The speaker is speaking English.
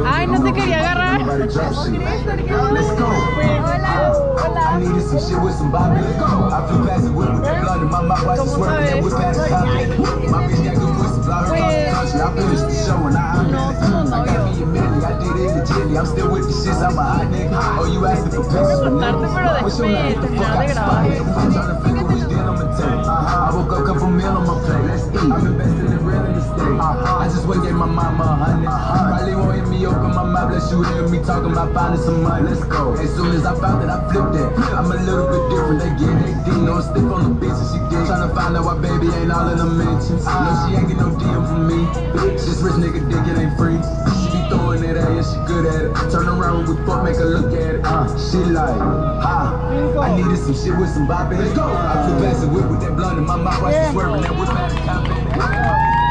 Ay, no te quería agarrar. I just went gave my mama $100. Probably won't hear me open my mouth, bless you hear me talking about finding some money. Let's go. As soon as I found that, I flipped that. I'm a little bit different, they get they D. No stick on the bitch and she did. Tryna find out why baby ain't all in the mentions. No, she ain't get no DM from me. Bitch, this rich nigga dick, it ain't free. She be throwing it at, yeah, she good at it. Turn around when we fuck, make her look at it. She like, I needed some shit with some bop in it. I flew past the whip with that blunt in my mouth, watch she swerving that whip at the cop in it.